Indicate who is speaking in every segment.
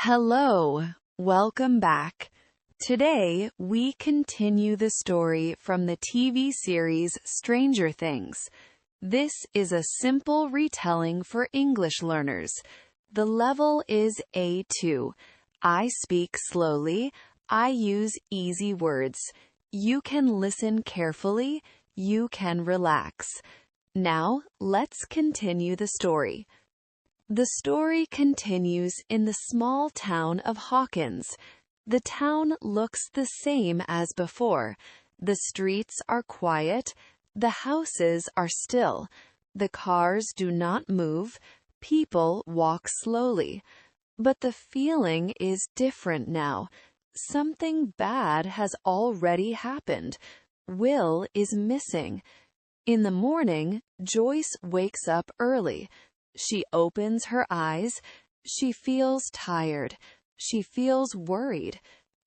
Speaker 1: Hello, welcome back. Today, we continue the story from the TV series Stranger Things. This is a simple retelling for English learners. The level is A2. I speak slowly. I use easy words. You can listen carefully. You can relax. Now, let's continue the story. The story continues in the small town of Hawkins. The town looks the same as before. The streets are quiet. The houses are still. The cars do not move. People walk slowly. But the feeling is different now. Something bad has already happened. Will is missing. In the morning, Joyce wakes up early. She opens her eyes. She feels tired. She feels worried.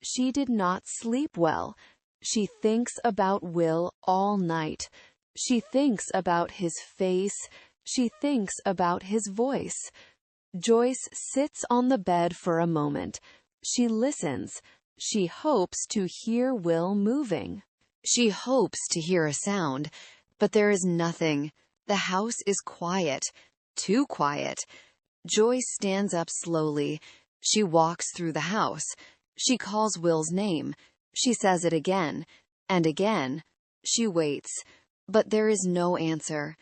Speaker 1: She did not sleep well. She thinks about Will all night. She thinks about his face. She thinks about his voice. Joyce sits on the bed for a moment. She listens. She hopes to hear Will moving. She hopes to hear a sound, but there is nothing. The house is quiet. Too quiet. Joyce stands up slowly. She walks through the house. She calls Will's name. She says it again and again. She waits, but there is no answer.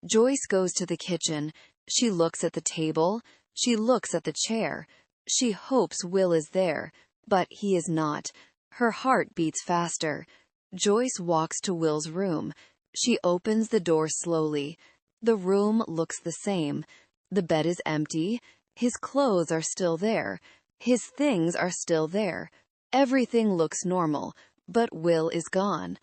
Speaker 1: Joyce goes to the kitchen. She looks at the table. She looks at the chair. She hopes Will is there, but he is not. Her heart beats faster. Joyce walks to Will's room. She opens the door slowly. The room looks the same. The bed is empty. His clothes are still there. His things are still there. Everything looks normal, but Will is gone.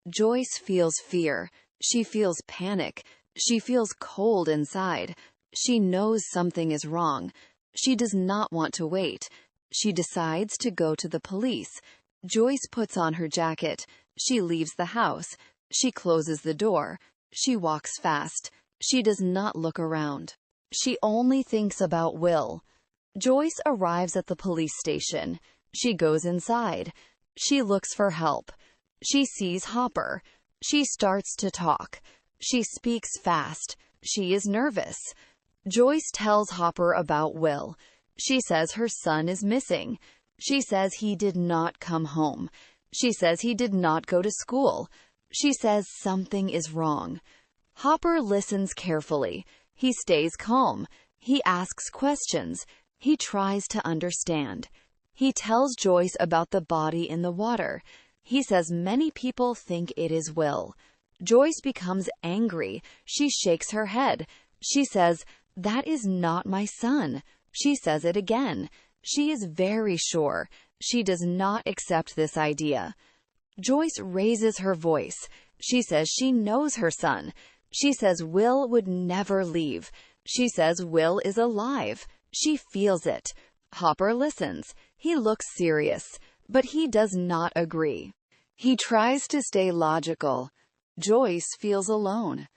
Speaker 1: Joyce feels fear. She feels panic. She feels cold inside. She knows something is wrong. She does not want to wait. She decides to go to the police. Joyce puts on her jacket. She leaves the house. She closes the door. She walks fast. She does not look around. She only thinks about Will. Joyce arrives at the police station. She goes inside. She looks for help. She sees Hopper. She starts to talk. She speaks fast. She is nervous. Joyce tells Hopper about Will. She says her son is missing. She says he did not come home. She says he did not go to school. She says something is wrong. Hopper listens carefully. He stays calm. He asks questions. He tries to understand. He tells Joyce about the body in the water. He says many people think it is Will. Joyce becomes angry. She shakes her head. She says, "That is not my son." She says it again. She is very sure. She does not accept this idea. Joyce raises her voice. She says she knows her son. She says Will would never leave. She says Will is alive. She feels it. Hopper listens. He looks serious, but he does not agree. He tries to stay logical. Joyce feels alone.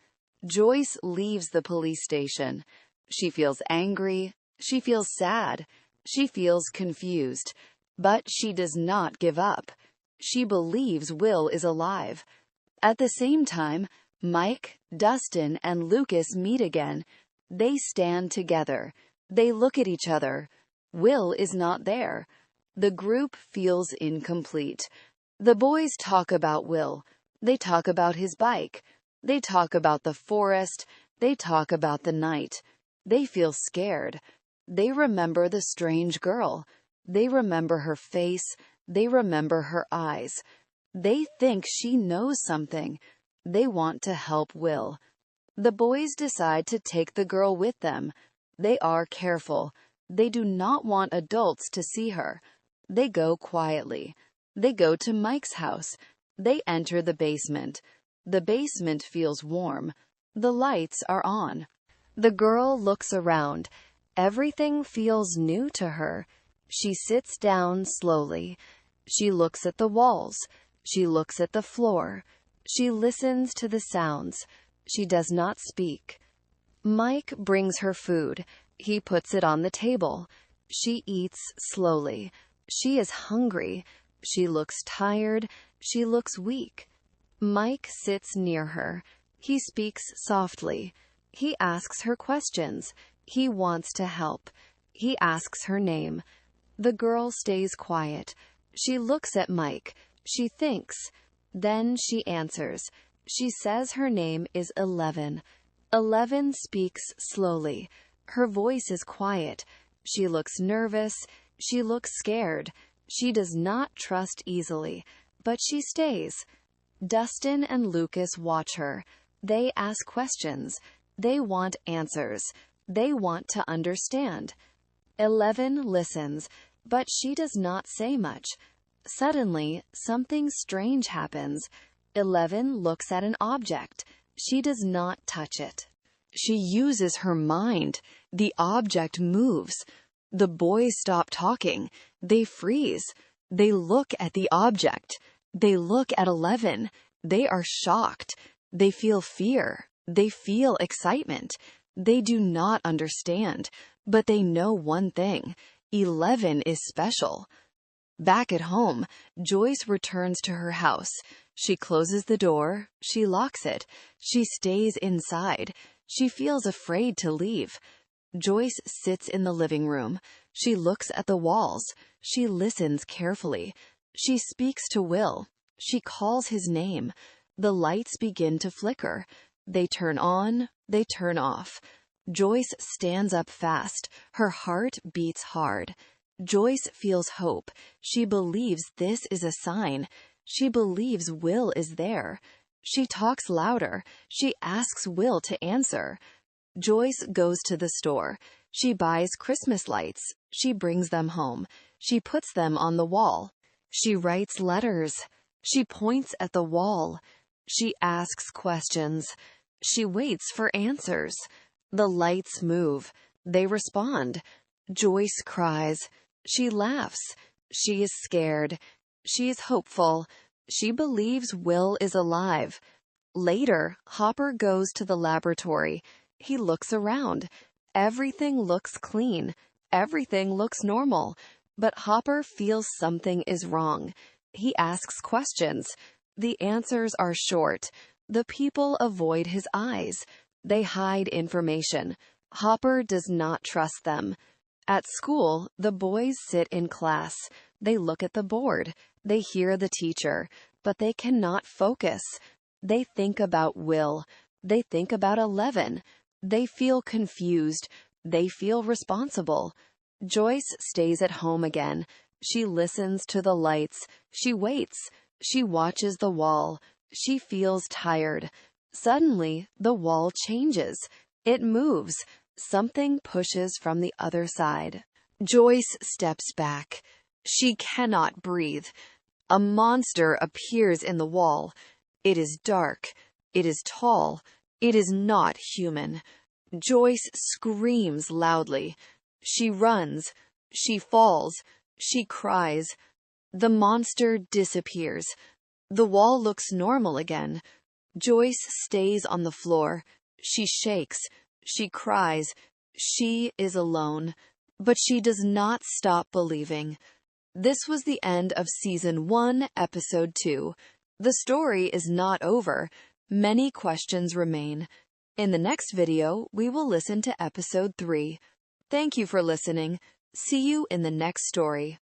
Speaker 1: Joyce leaves the police station. She feels angry. She feels sad. She feels confused. But she does not give up. She believes Will is alive. At the same time, Mike, Dustin, and Lucas meet again. They stand together. They look at each other. Will is not there. The group feels incomplete. The boys talk about Will. They talk about his bike. They talk about the forest. They talk about the night. They feel scared. They remember the strange girl. They remember her face. They remember her eyes. They think she knows something. They want to help Will. The boys decide to take the girl with them. They are careful. They do not want adults to see her. They go quietly. They go to Mike's house. They enter the basement. The basement feels warm. The lights are on. The girl looks around. Everything feels new to her. She sits down slowly. She looks at the walls. She looks at the floor. She listens to the sounds. She does not speak. Mike brings her food. He puts it on the table. She eats slowly. She is hungry. She looks tired. She looks weak. Mike sits near her. He speaks softly. He asks her questions. He wants to help. He asks her name. The girl stays quiet. She looks at Mike. She thinks. Then she answers. She says her name is 11. 11 speaks slowly. Her voice is quiet. She looks nervous. She looks scared. She does not trust easily, but she stays. Dustin and Lucas watch her. They ask questions. They want answers. They want to understand. 11 listens, but she does not say much. Suddenly, something strange happens. 11 looks at an object. She does not touch it. She uses her mind. The object moves. The boys stop talking. They freeze. They look at the object. They look at 11. They are shocked. They feel fear. They feel excitement. They do not understand, but they know one thing. 11 is special. Back at home, Joyce returns to her house. She closes the door. She locks it. She stays inside. She feels afraid to leave. Joyce sits in the living room. She looks at the walls. She listens carefully. She speaks to Will. She calls his name. The lights begin to flicker. They turn on. They turn off. Joyce stands up fast. Her heart beats hard. Joyce feels hope. She believes this is a sign. She believes Will is there. She talks louder. She asks Will to answer. Joyce goes to the store. She buys Christmas lights. She brings them home. She puts them on the wall. She writes letters. She points at the wall. She asks questions. She waits for answers. The lights move. They respond. Joyce cries. She laughs. She is scared. She is hopeful. She believes Will is alive. Later, Hopper goes to the laboratory. He looks around. Everything looks clean. Everything looks normal. But Hopper feels something is wrong. He asks questions. The answers are short. The people avoid his eyes. They hide information. Hopper does not trust them. At school, the boys sit in class. They look at the board. They hear the teacher, but they cannot focus. They think about Will. They think about 11. They feel confused. They feel responsible. Joyce stays at home again. She listens to the lights. She waits. She watches the wall. She feels tired. Suddenly, the wall changes. It moves. Something pushes from the other side. Joyce steps back. She cannot breathe. A monster appears in the wall. It is dark. It is tall. It is not human. Joyce screams loudly. She runs. She falls. She cries. The monster disappears. The wall looks normal again. Joyce stays on the floor. She shakes. She cries. She is alone. But she does not stop believing. This was the end of Season 1, Episode 2. The story is not over. Many questions remain. In the next video, we will listen to Episode 3. Thank you for listening. See you in the next story.